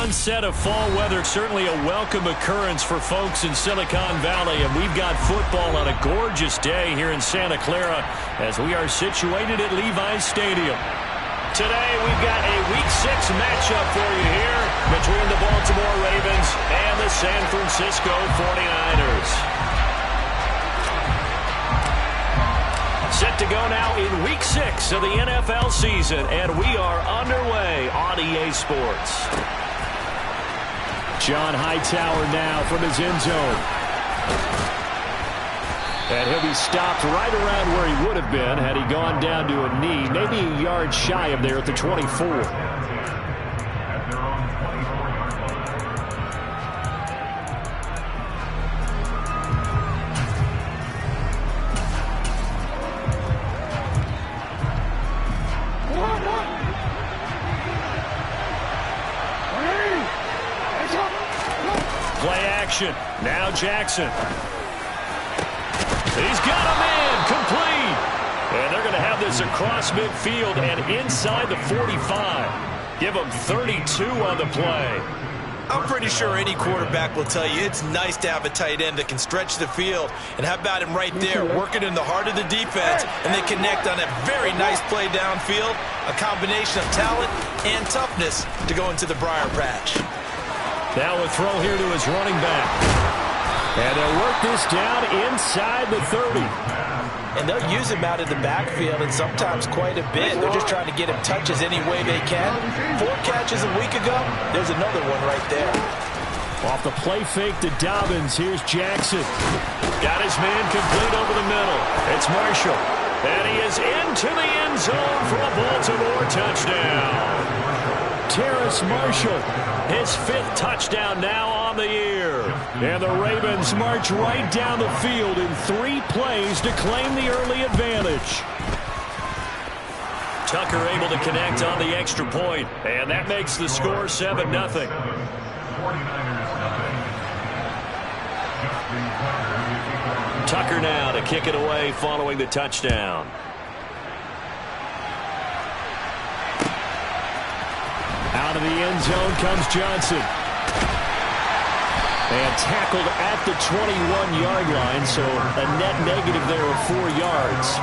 onset of fall weather, certainly a welcome occurrence for folks in Silicon Valley, and we've got football on a gorgeous day here in Santa Clara as we are situated at Levi's Stadium. Today we've got a Week 6 matchup for you here between the Baltimore Ravens and the San Francisco 49ers. Set to go now in Week 6 of the NFL season, and we are underway on EA Sports. John Hightower now from his end zone. And he'll be stopped right around where he would have been had he gone down to a knee, maybe a yard shy of there at the 24. Now Jackson. He's got a man complete. And they're going to have this across midfield and inside the 45. Give them 32 on the play. I'm pretty sure any quarterback will tell you it's nice to have a tight end that can stretch the field. And how about him right there, working in the heart of the defense, and they connect on a very nice play downfield, a combination of talent and toughness to go into the briar patch. Now a throw here to his running back. And they'll work this down inside the 30. And they'll use him out of the backfield, and sometimes quite a bit. They're just trying to get him touches any way they can. 4 catches a week ago. There's another one right there. Off the play fake to Dobbins. Here's Jackson. Got his man complete over the middle. It's Marshall. And he is into the end zone for a Baltimore touchdown. Terrace Marshall, his 5th touchdown now on the year. And the Ravens march right down the field in 3 plays to claim the early advantage. Tucker able to connect on the extra point, and that makes the score 7-0. Tucker now to kick it away following the touchdown. Out of the end zone comes Johnson. And tackled at the 21-yard line, so a net negative there of 4 yards.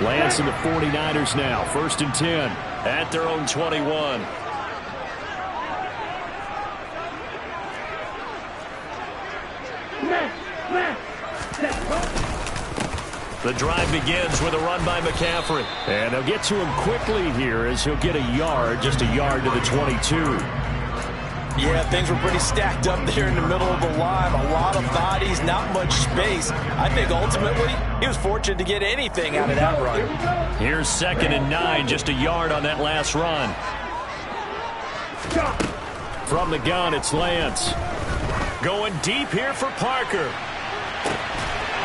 Lance and the 49ers now, 1st and 10 at their own 21. The drive begins with a run by McCaffrey. And they'll get to him quickly here as he'll get a yard, just a yard to the 22. Yeah, things were pretty stacked up there in the middle of the line. A lot of bodies, not much space. I think ultimately he was fortunate to get anything out of that run. Here's 2nd and 9, just a yard on that last run. From the gun, it's Lance. Going deep here for Parker.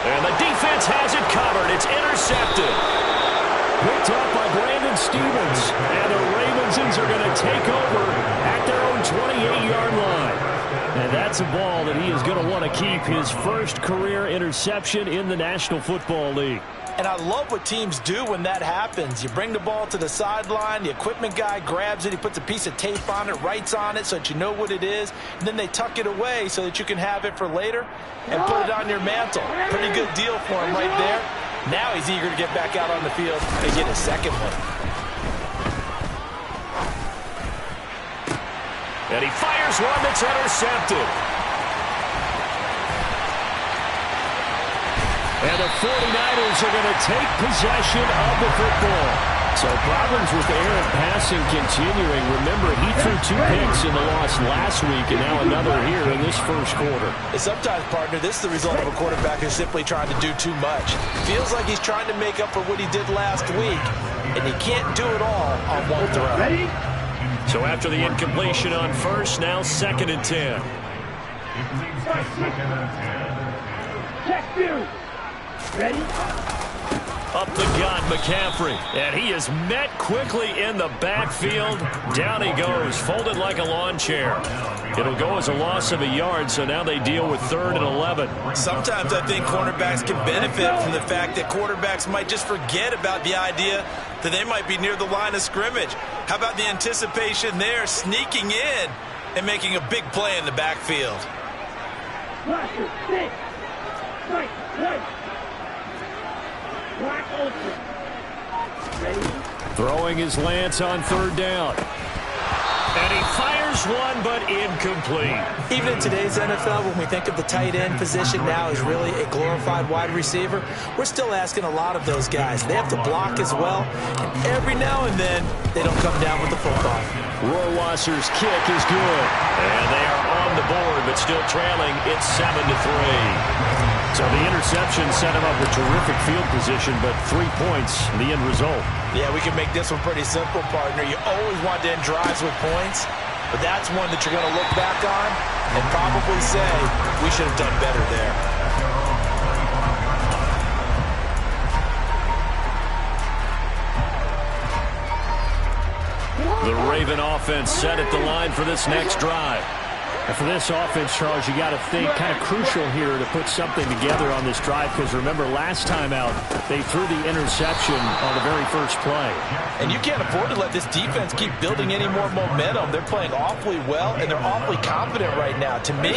And the defense has it covered. It's intercepted. Picked up by Brandon Stevens. And the Ravensons are going to take over at their own 28-yard line. And that's a ball that he is going to want to keep, his first career interception in the National Football League. And I love what teams do when that happens. You bring the ball to the sideline, the equipment guy grabs it, he puts a piece of tape on it, writes on it so that you know what it is, and then they tuck it away so that you can have it for later and put it on your mantle. Pretty good deal for him right there. Now he's eager to get back out on the field and get his second one. And he fires one that's intercepted. And the 49ers are going to take possession of the football. So problems with errant passing continuing. Remember, he threw 2 picks in the loss last week, and now another here in this first quarter. And sometimes, partner, this is the result of a quarterback who's simply trying to do too much. Feels like he's trying to make up for what he did last week, and he can't do it all on one throw. So after the incompletion on first, now 2nd and 10. Check 2. Ready? Up the gut, McCaffrey. And he is met quickly in the backfield. Down he goes, folded like a lawn chair. It'll go as a loss of a yard, so now they deal with 3rd and 11. Sometimes I think cornerbacks can benefit from the fact that quarterbacks might just forget about the idea that they might be near the line of scrimmage. How about the anticipation there, sneaking in and making a big play in the backfield? Throwing his Lance on 3rd down. And he fires one, but incomplete. Even in today's NFL, when we think of the tight end position now as really a glorified wide receiver, we're still asking a lot of those guys. They have to block as well, and every now and then, they don't come down with the football. Rohrwasser's kick is good. And they are on the board, but still trailing. It's 7-3. So the interception set him up with terrific field position, but 3 points, the end result. Yeah, we can make this one pretty simple, partner. You always want to end drives with points, but that's one that you're going to look back on and probably say, we should have done better there. The Raven offense set at the line for this next drive. And for this offense, Charles, you got to think kind of crucial here to put something together on this drive, because remember last time out they threw the interception on the very first play. And you can't afford to let this defense keep building any more momentum. They're playing awfully well, and they're awfully confident right now. To me,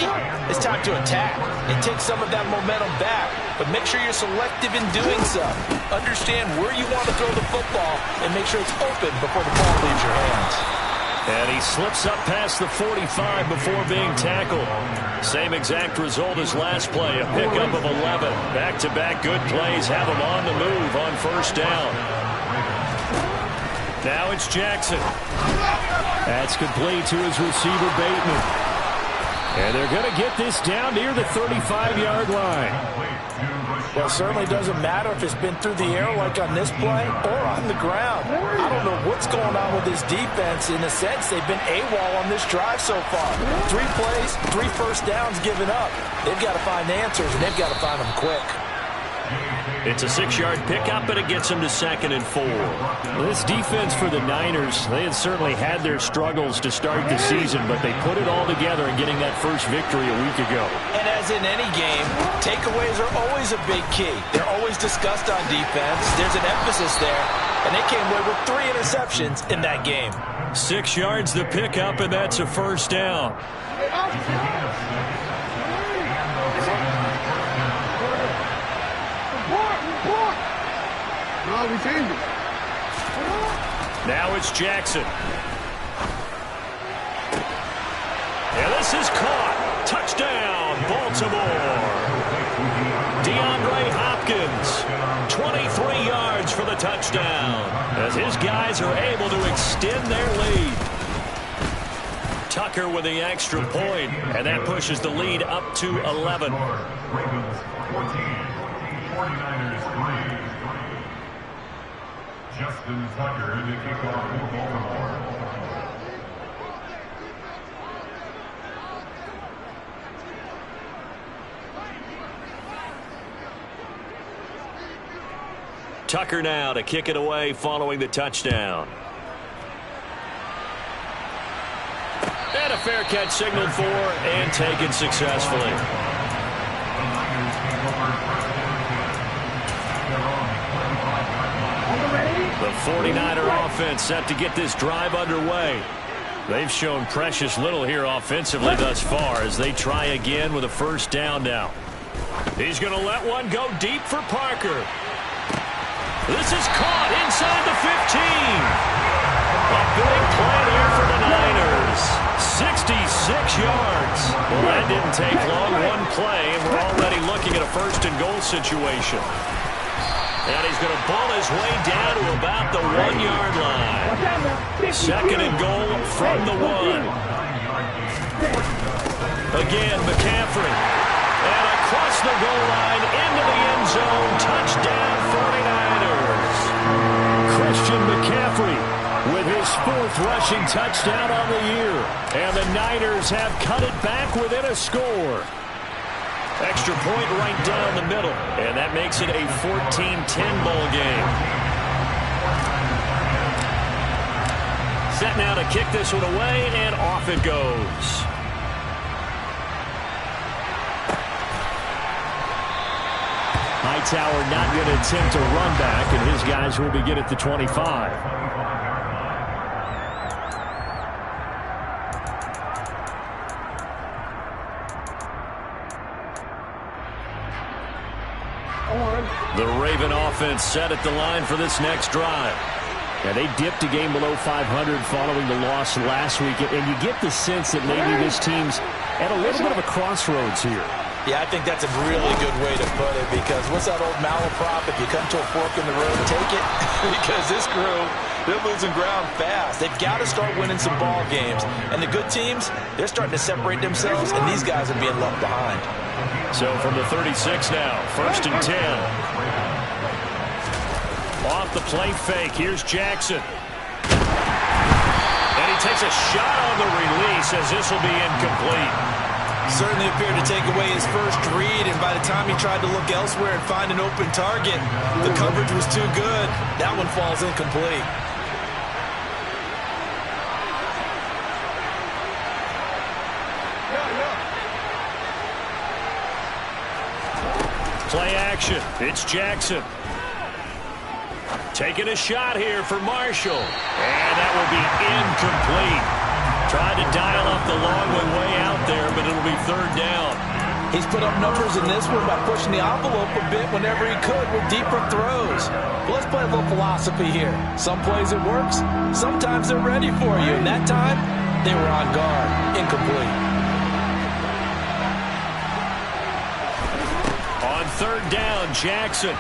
it's time to attack and take some of that momentum back, but make sure you're selective in doing so. Understand where you want to throw the football and make sure it's open before the ball leaves your hands. And he slips up past the 45 before being tackled. Same exact result as last play, a pickup of 11. Back-to-back good plays have him on the move on 1st down. Now it's Jackson. That's complete to his receiver, Bateman. And they're going to get this down near the 35-yard line. Well, it certainly doesn't matter if it's been through the air like on this play or on the ground. I don't know what's going on with this defense. In a sense, they've been AWOL on this drive so far. 3 plays, 3 first downs given up. They've got to find answers, and they've got to find them quick. It's a 6-yard pickup, and it gets them to 2nd and 4. Well, this defense for the Niners, they had certainly had their struggles to start the season, but they put it all together in getting that first victory a week ago. And as in any game, takeaways are always a big key. They're always discussed on defense. There's an emphasis there, and they came away with 3 interceptions in that game. 6 yards the pickup, and that's a 1st down. Now it's Jackson. And this is caught. Touchdown, Baltimore. DeAndre Hopkins, 23 yards for the touchdown, as his guys are able to extend their lead. Tucker with the extra point, and that pushes the lead up to 11. Ravens 14, 49ers 3. Justin Tucker in the kickoff for Baltimore. Tucker now to kick it away following the touchdown. And a fair catch signaled for and taken successfully. The 49er offense set to get this drive underway. They've shown precious little here offensively thus far as they try again with a 1st down now. He's going to let one go deep for Parker. This is caught inside the 15. A big play there for the Niners. 66 yards. Well, that didn't take long. One play, and we're already looking at a 1st and goal situation. And he's going to ball his way down to about the 1-yard line. 2nd and goal from the 1. Again, McCaffrey. And across the goal line into the end zone. Touchdown, 49ers. Christian McCaffrey with his 4th rushing touchdown on the year. And the Niners have cut it back within a score. Extra point right down the middle. And that makes it a 14-10 ball game. Set now to kick this one away, and off it goes. Hightower not going to attempt a run back, and his guys will begin at the 25. The Raven offense set at the line for this next drive. Yeah, they dipped a game below 500 following the loss last week, and you get the sense that maybe this team's at a little bit of a crossroads here. Yeah, I think that's a really good way to put it, because what's that old malaprop? If you come to a fork in the road, take it. Because this crew, they're losing ground fast. They've got to start winning some ball games. And the good teams, they're starting to separate themselves, and these guys are being left behind. So from the 36 now, 1st and 10. Off the play fake, here's Jackson. And he takes a shot on the release as this will be incomplete. Certainly appeared to take away his first read, and by the time he tried to look elsewhere and find an open target, the coverage was too good. That one falls incomplete. Play action. It's Jackson. Taking a shot here for Marshall. And that will be incomplete. Tried to dial up the long one way out there, but it'll be 3rd down. He's put up numbers in this one by pushing the envelope a bit whenever he could with deeper throws. But let's play a little philosophy here. Some plays it works. Sometimes they're ready for you. And that time, they were on guard. Incomplete. On 3rd down, Jackson.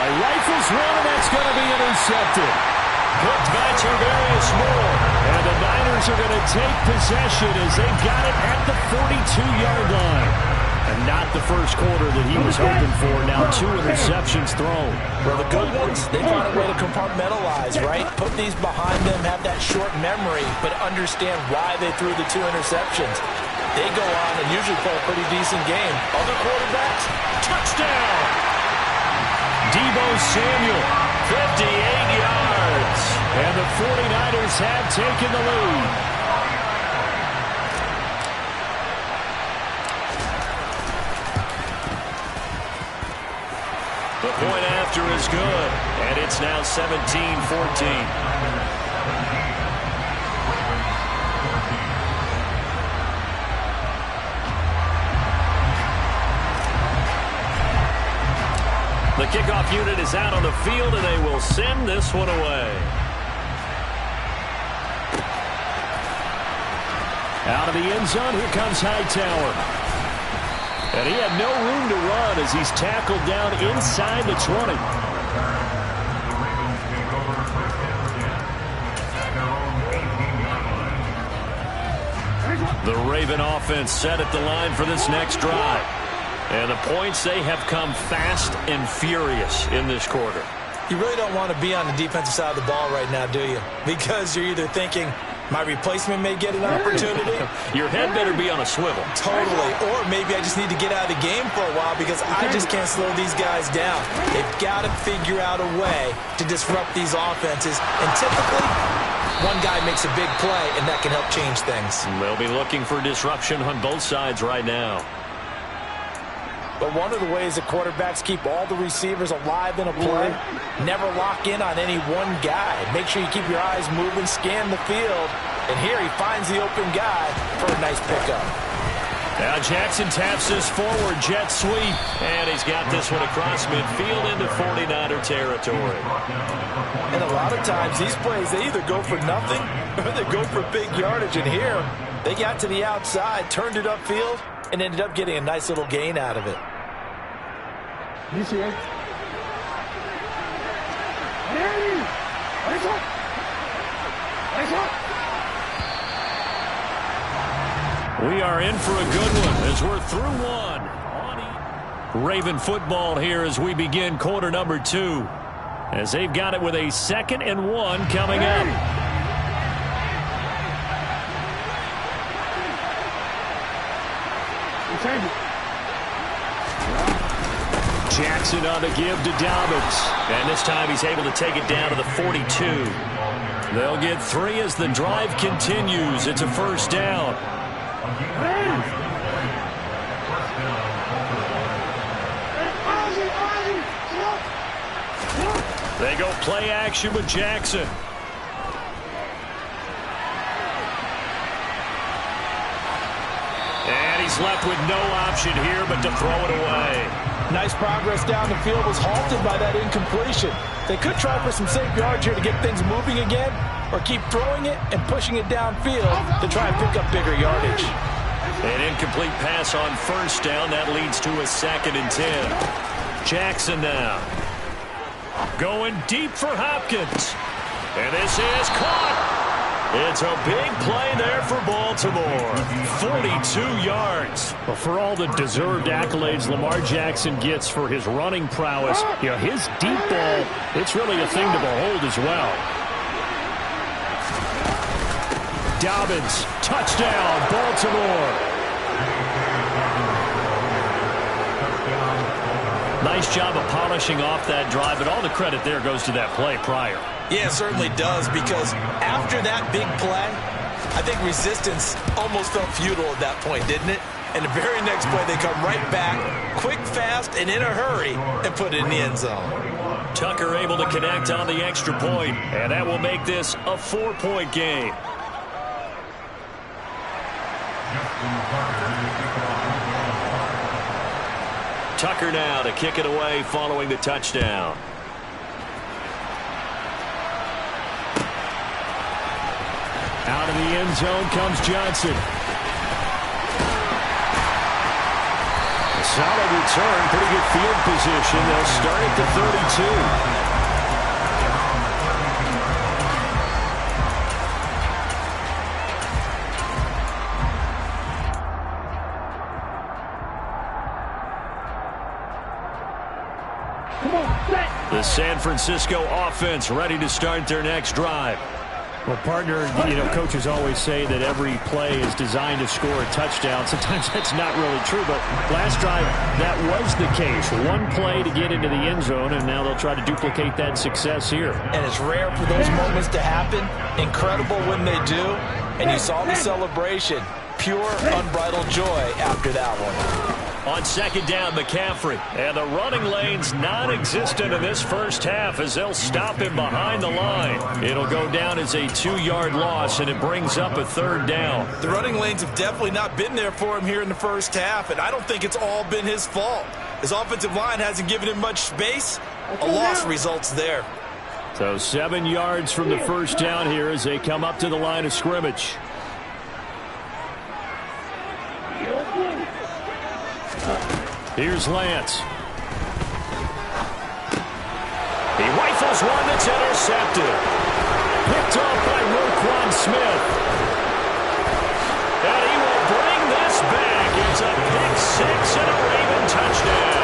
Rifles one, and that's going to be intercepted. Hooked by Tarvarius Moore. And the Niners are going to take possession as they've got it at the 42-yard line. And not the first quarter that he was hoping for. Now 2 interceptions thrown. Well, the good ones, they find a way to compartmentalize, right? Put these behind them, have that short memory, but understand why they threw the 2 interceptions. They go on and usually play a pretty decent game. Other quarterbacks, touchdown! Deebo Samuel, 58 yards. And the 49ers have taken the lead. The point after is good, and it's now 17-14. The kickoff unit is out on the field, and they will send this one away. Out of the end zone, here comes Hightower. And he had no room to run as he's tackled down inside the 20. The Raven offense set at the line for this next drive. And the points, they have come fast and furious in this quarter. You really don't want to be on the defensive side of the ball right now, do you? Because you're either thinking, my replacement may get an opportunity. Your head better be on a swivel. Totally. Or maybe I just need to get out of the game for a while because I just can't slow these guys down. They've got to figure out a way to disrupt these offenses. And typically, one guy makes a big play, and that can help change things. They'll be looking for disruption on both sides right now. But one of the ways that quarterbacks keep all the receivers alive in a play, never lock in on any one guy. Make sure you keep your eyes moving, scan the field. And here he finds the open guy for a nice pickup. Now Jackson taps this forward jet sweep. And he's got this one across midfield into 49er territory. And a lot of times these plays, they either go for nothing or they go for big yardage. And here, they got to the outside, turned it upfield, and ended up getting a nice little gain out of it. We are in for a good one as we're through one. Raven football here as we begin quarter number 2. As they've got it with a 2nd and 1 coming up. Jackson on the give to Dobbins. And this time he's able to take it down to the 42. They'll get 3 as the drive continues. It's a first down. They go play action with Jackson. And he's left with no option here but to throw it away. Nice progress down the field was halted by that incompletion. They could try for some safe yards here to get things moving again, or keep throwing it and pushing it downfield to try and pick up bigger yardage. An incomplete pass on first down. That leads to a 2nd and 10. Jackson now. Going deep for Hopkins. And this is caught. It's a big play there for Baltimore. 42 yards. Well, for all the deserved accolades Lamar Jackson gets for his running prowess, his deep ball, it's really a thing to behold as well. Dobbins, touchdown, Baltimore. Nice job of polishing off that drive, but all the credit there goes to that play prior. Yeah, it certainly does, because after that big play, I think resistance almost felt futile at that point, didn't it? And the very next play, they come right back, quick, fast, and in a hurry, and put it in the end zone. Tucker able to connect on the extra point, and that will make this a 4-point game. Tucker now to kick it away following the touchdown. Out of the end zone comes Johnson. A solid return, pretty good field position. They'll start at the 32. The San Francisco offense ready to start their next drive. Well, partner, coaches always say that every play is designed to score a touchdown. Sometimes that's not really true, but last drive, that was the case. One play to get into the end zone, and now they'll try to duplicate that success here. And it's rare for those moments to happen. Incredible when they do. And you saw the celebration. Pure, unbridled joy after that one. On 2nd down, McCaffrey. And the running lane's non-existent in this first half as they'll stop him behind the line. It'll go down as a 2-yard loss, and it brings up a 3rd down. The running lanes have definitely not been there for him here in the first half, and I don't think it's all been his fault. His offensive line hasn't given him much space. A loss results there. So 7 yards from the first down here as they come up to the line of scrimmage. Here's Lance. He rifles one that's intercepted. Picked off by Roquan Smith. And he will bring this back. It's a pick 6 and a Raven touchdown.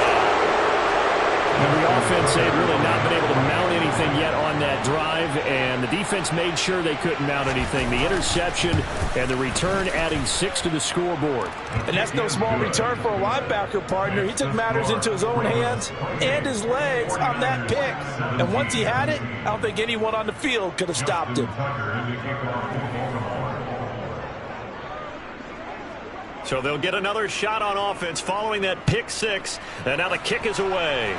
And the offense had really not been able to mount anything yet on that drive, and the defense made sure they couldn't mount anything. The interception and the return adding 6 to the scoreboard. And that's no small return for a linebacker, partner. He took matters into his own hands and his legs on that pick. And once he had it, I don't think anyone on the field could have stopped him. So they'll get another shot on offense following that pick 6, and now the kick is away.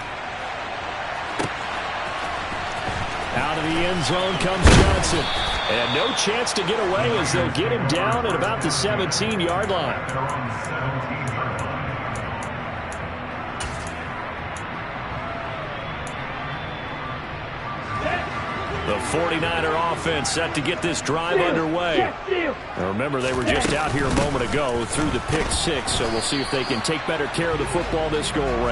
Out of the end zone comes Johnson. And no chance to get away as they'll get him down at about the 17-yard line. The 49er offense set to get this drive underway. Now remember, they were just out here a moment ago through the pick 6, so we'll see if they can take better care of the football this go-around.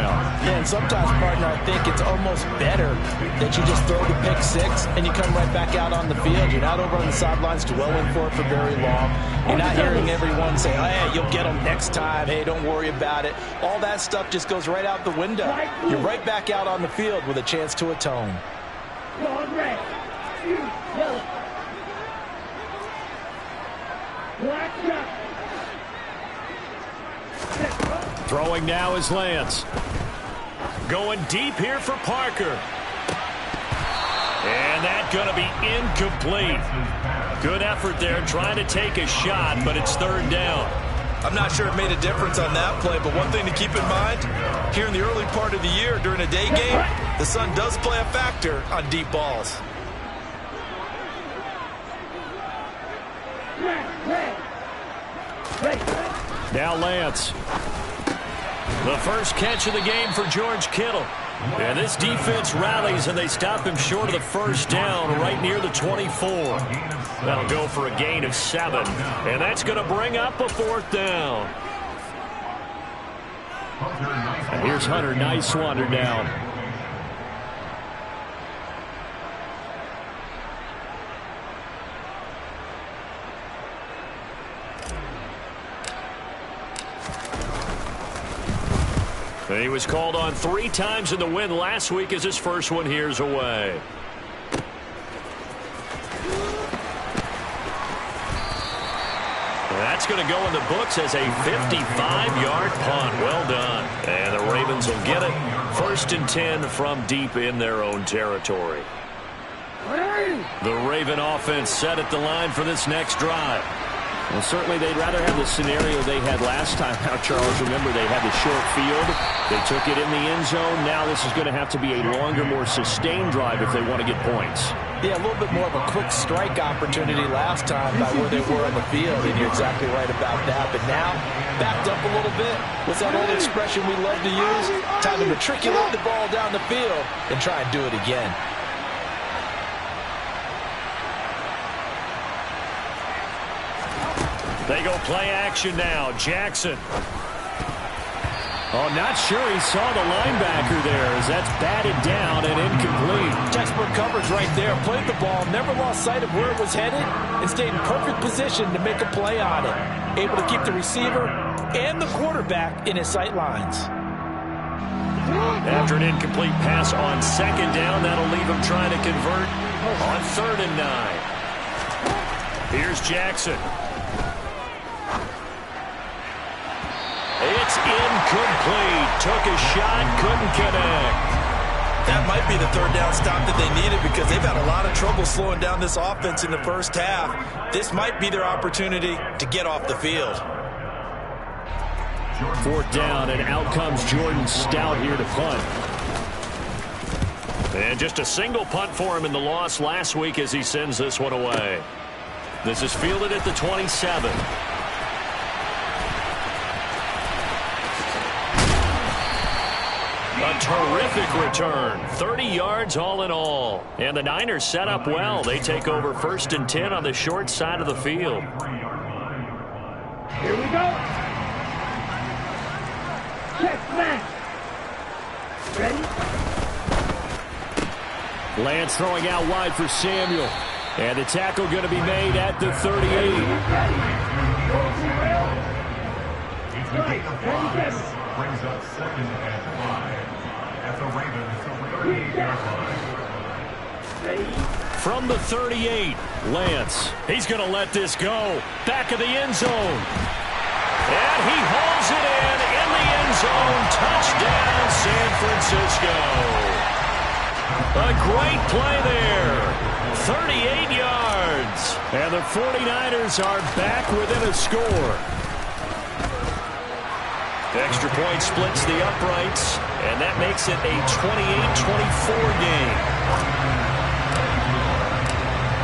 Yeah, and sometimes, partner, I think it's almost better that you just throw the pick 6 and you come right back out on the field. You're not over on the sidelines dwelling for it for very long. You're not hearing everyone say, oh, hey, you'll get them next time. Hey, don't worry about it. All that stuff just goes right out the window. You're right back out on the field with a chance to atone. Black Throwing now is Lance. Going deep here for Parker. And that's going to be incomplete. Good effort there trying to take a shot, but it's third down. I'm not sure it made a difference on that play, but one thing to keep in mind, here in the early part of the year during a day game, the sun does play a factor on deep balls. Now Lance. The first catch of the game for George Kittle. And this defense rallies, and they stop him short of the first down right near the 24. That'll go for a gain of 7. And that's going to bring up a fourth down. And here's Hunter Nicewander down. He was called on 3 times in the win last week as his first one here's away. That's going to go in the books as a 55-yard punt. Well done. And the Ravens will get it. 1st and 10 from deep in their own territory. The Raven offense set at the line for this next drive. Well, certainly they'd rather have the scenario they had last time out, Charles. Remember, they had the short field. They took it in the end zone. Now this is going to have to be a longer, more sustained drive if they want to get points. Yeah, a little bit more of a quick strike opportunity last time by where they were on the field, and you're exactly right about that. But now, backed up a little bit. What's that old expression we love to use? Time to matriculate the ball down the field and try and do it again. They go play action now. Jackson. Oh, not sure he saw the linebacker there as that's batted down and incomplete. Textbook coverage right there. Played the ball, never lost sight of where it was headed, and stayed in perfect position to make a play on it. Able to keep the receiver and the quarterback in his sight lines. After an incomplete pass on 2nd down, that'll leave him trying to convert on 3rd and 9. Here's Jackson. It's incomplete. Took a shot, couldn't connect. That might be the 3rd down stop that they needed because they've had a lot of trouble slowing down this offense in the first half. This might be their opportunity to get off the field. 4th down, and out comes Jordan Stout here to punt. And just a single punt for him in the loss last week as he sends this one away. This is fielded at the 27. A terrific return. 30 yards all in all. And the Niners set up well. They take over 1st and 10 on the short side of the field. Here we go. Check back. Ready? Lance throwing out wide for Samuel. And the tackle going to be made at the 38. Brings up 2nd and 5 at the Ravens 38-yard line. From the 38, Lance. He's going to let this go. Back of the end zone. And he hauls it in the end zone. Touchdown, San Francisco. A great play there. 38 yards. And the 49ers are back within a score. Extra point splits the uprights, and that makes it a 28-24 game.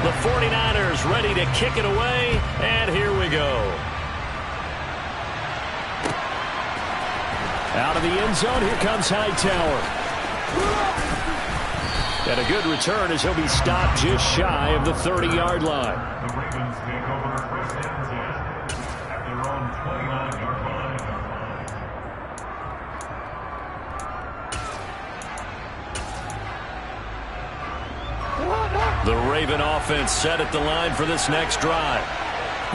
The 49ers ready to kick it away, and here we go. Out of the end zone, here comes Hightower. And a good return as he'll be stopped just shy of the 30-yard line. The Ravens take over 1st and 10 at their own 29-yard line. The Raven offense set at the line for this next drive.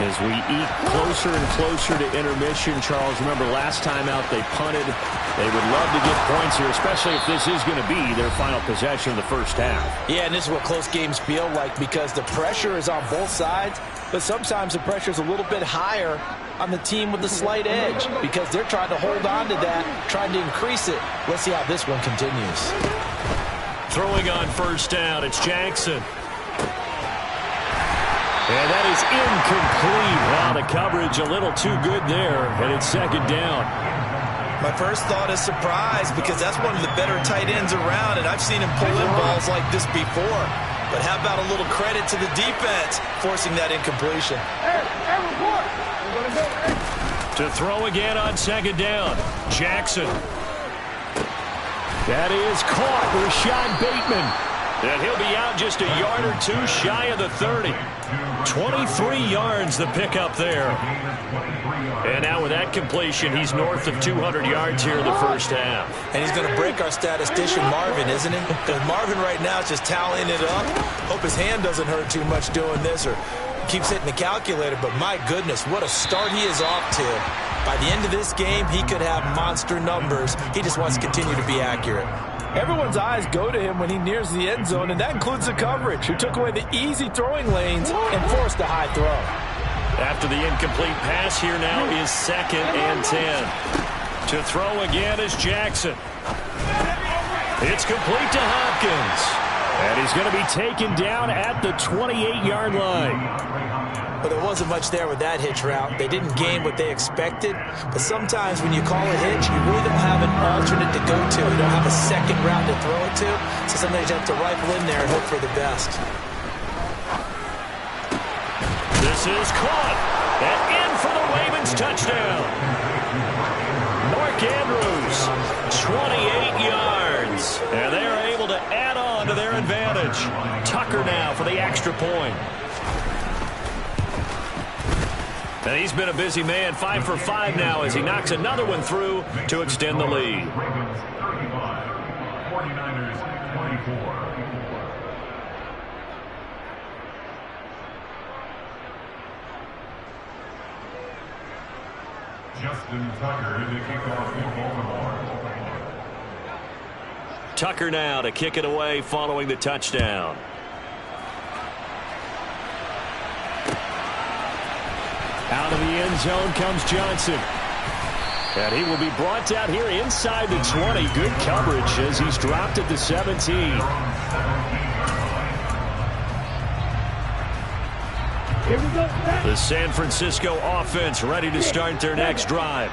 As we eke closer and closer to intermission, Charles, remember last time out they punted. They would love to get points here, especially if this is going to be their final possession of the first half. Yeah, and this is what close games feel like because the pressure is on both sides, but sometimes the pressure is a little bit higher on the team with the slight edge because they're trying to hold on to that, trying to increase it. Let's see how this one continues. Throwing on first down, it's Jackson. And that is incomplete. Wow, the coverage a little too good there, and it's second down. My first thought is surprise because that's one of the better tight ends around, and I've seen him pull in balls like this before. But how about a little credit to the defense forcing that incompletion? To throw again on second down, Jackson. That is caught, Rashad Bateman. And he'll be out just a yard or two shy of the 30. 23 yards the pickup there. And now with that completion, he's north of 200 yards here in the first half. And he's going to break our statistician Marvin, isn't he? Because Marvin right now is just tallying it up. Hope his hand doesn't hurt too much doing this or keeps hitting the calculator. But my goodness, what a start he is off to. By the end of this game, he could have monster numbers. He just wants to continue to be accurate. Everyone's eyes go to him when he nears the end zone, and that includes the coverage, who took away the easy throwing lanes and forced a high throw. After the incomplete pass, here now is 2nd and 10. To throw again is Jackson. It's complete to Hopkins. And he's going to be taken down at the 28-yard line. But there wasn't much there with that hitch route. They didn't gain what they expected. But sometimes when you call a hitch, you really don't have an alternate to go to. You don't have a second route to throw it to. So sometimes you have to rifle in there and hope for the best. This is caught. And in for the Ravens touchdown. Mark Andrews, 28 yards. And they are able to add on to their advantage. Tucker now for the extra point. And he's been a busy man, 5 for 5 now as he knocks another one through to extend the lead. Ravens 35, 49ers 24. Justin Tucker in the kickoff for Baltimore. Tucker now to kick it away following the touchdown. Out of the end zone comes Johnson. And he will be brought down here inside the 20. Good coverage as he's dropped at the 17. The San Francisco offense ready to start their next drive.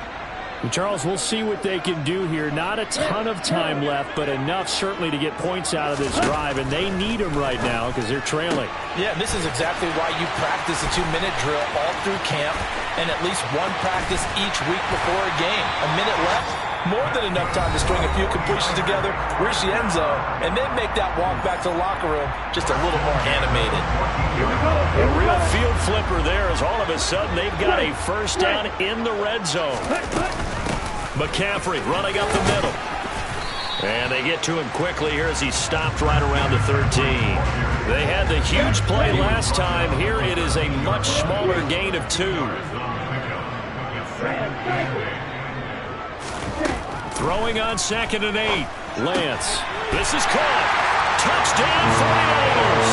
And Charles, we'll see what they can do here. Not a ton of time left, but enough certainly to get points out of this drive, and they need them right now because they're trailing. Yeah, and this is exactly why you practice a 2-minute drill all through camp and at least one practice each week before a game. A minute left, more than enough time to string a few completions together, reach the end zone, and then make that walk back to the locker room just a little more animated. A real field flipper there as all of a sudden they've got a first down in the red zone. McCaffrey running up the middle. And they get to him quickly here as he stopped right around the 13. They had the huge play last time. Here it is a much smaller gain of 2. Throwing on 2nd and 8. Lance. This is caught. Touchdown 49ers.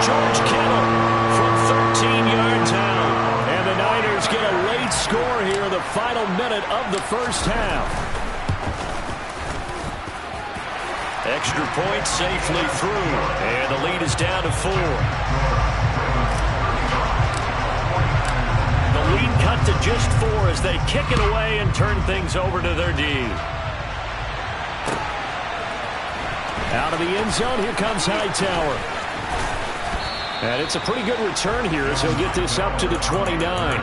George Kittle from 13 yards out. And the Niners get a late score here in the final minute of the first half. Extra point safely through. And the lead is down to 4. The lead cut to just 4 as they kick it away and turn things over to their D. Out of the end zone, here comes Hightower. And it's a pretty good return here as he'll get this up to the 29.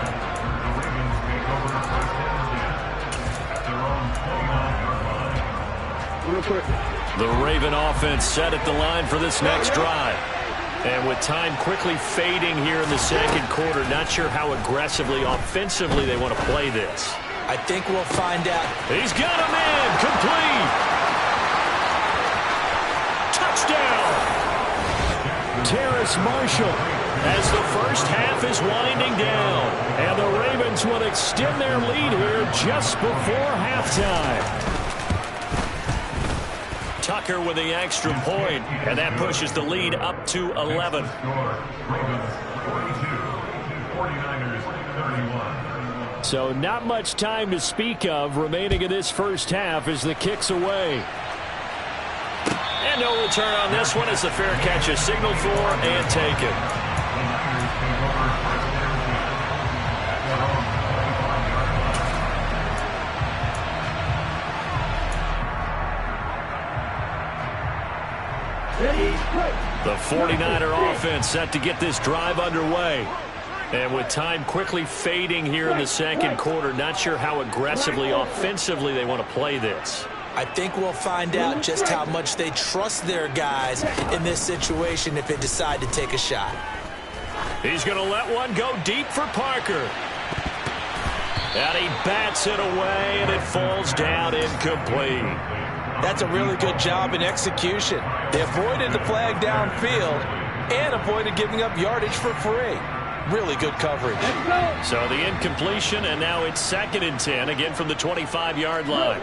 The Raven offense set at the line for this next drive. And with time quickly fading here in the second quarter, not sure how aggressively, offensively they want to play this. I think we'll find out. He's got him in. Complete. Touchdown. Terrace Marshall. as the first half is winding down. And the Ravens will extend their lead here just before halftime. Tucker with the extra point, and that pushes the lead up to 11. Ravens 42, 49ers 31. So not much time to speak of remaining in this first half as the kick's away. And no return on this one as the fair catch is signaled for and taken. The 49er offense set to get this drive underway. And with time quickly fading here in the second quarter, not sure how aggressively, offensively they want to play this. I think we'll find out just how much they trust their guys in this situation if they decide to take a shot. He's going to let one go deep for Parker. And he bats it away, and it falls down incomplete. That's a really good job in execution. They avoided the flag downfield and avoided giving up yardage for free. Really good coverage. So the incompletion, and now it's 2nd and 10, again from the 25-yard line.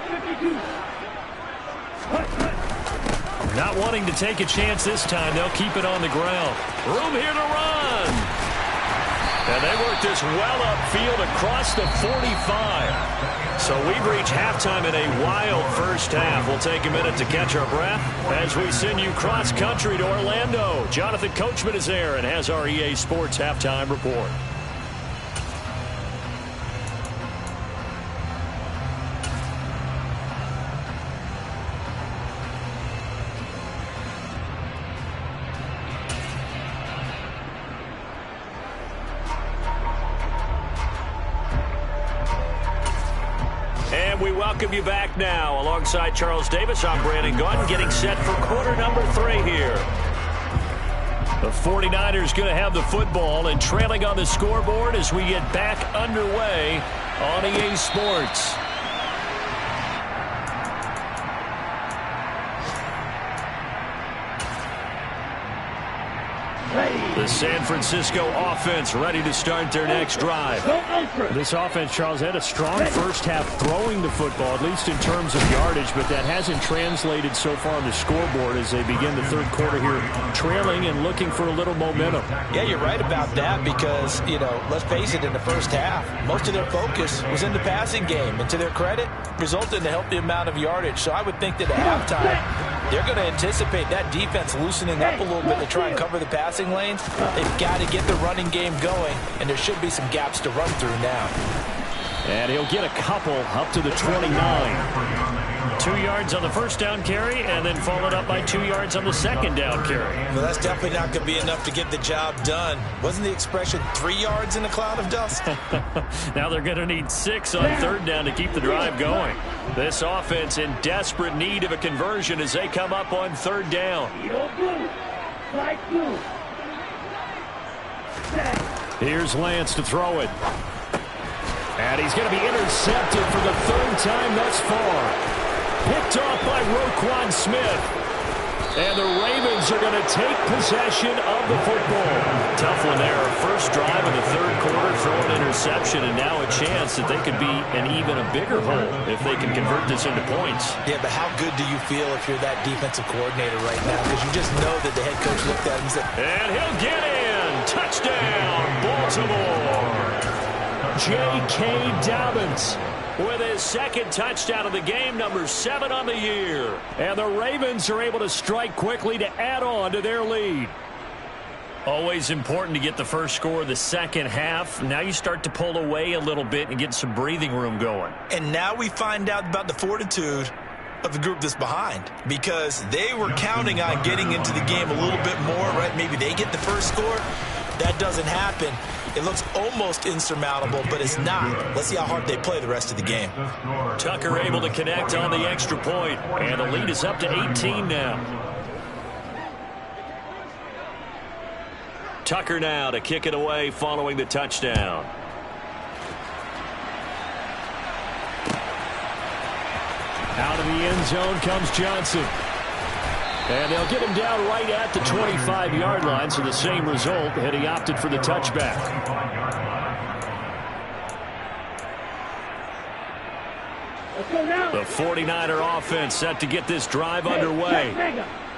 Not wanting to take a chance this time, they'll keep it on the ground. Room here to run. And they work this well upfield across the 45. So we've reached halftime in a wild first half. We'll take a minute to catch our breath as we send you cross-country to Orlando. Jonathan Coachman is there and has our EA Sports halftime report. We welcome you back now. Alongside Charles Davis, I'm Brandon Gaudin, getting set for quarter number 3 here. The 49ers going to have the football and trailing on the scoreboard as we get back underway on EA Sports. The San Francisco offense ready to start their next drive. This offense, Charles, had a strong first half throwing the football, at least in terms of yardage, but that hasn't translated so far on the scoreboard as they begin the third quarter here, trailing and looking for a little momentum. Yeah, you're right about that because, you know, let's face it, in the first half, most of their focus was in the passing game, and to their credit, resulted in a healthy amount of yardage. So I would think that at halftime, they're going to anticipate that defense loosening up a little bit to try and cover the passing lanes. They've got to get the running game going, and there should be some gaps to run through now. And he'll get a couple up to the 29. 2 yards on the first down carry, and then followed up by 2 yards on the second down carry. Well, that's definitely not going to be enough to get the job done. Wasn't the expression 3 yards in a cloud of dust? Now they're going to need 6 on third down to keep the drive going. This offense in desperate need of a conversion as they come up on third down. Here's Lance to throw it. And he's going to be intercepted for the third time thus far. Picked off by Roquan Smith. And the Ravens are going to take possession of the football. Tough one there. First drive in the third quarter, throw an interception, and now a chance that they could be an even a bigger hole if they can convert this into points. Yeah, but how good do you feel if you're that defensive coordinator right now? Because you just know that the head coach looked at him and said, and he'll get in. Touchdown, Baltimore. J.K. Dobbins with his second touchdown of the game, number 7 on the year. And the Ravens are able to strike quickly to add on to their lead. Always important to get the first score of the second half. Now you start to pull away a little bit and get some breathing room going. And now we find out about the fortitude of the group that's behind, because they were counting on getting into the game a little bit more, right? Maybe they get the first score. That doesn't happen. It looks almost insurmountable, but it's not. Let's see how hard they play the rest of the game. Tucker able to connect on the extra point, and the lead is up to 18 now. Tucker now to kick it away following the touchdown. Out of the end zone comes Johnson. And they'll get him down right at the 25-yard line, so the same result, and he opted for the touchback. The 49er offense set to get this drive underway.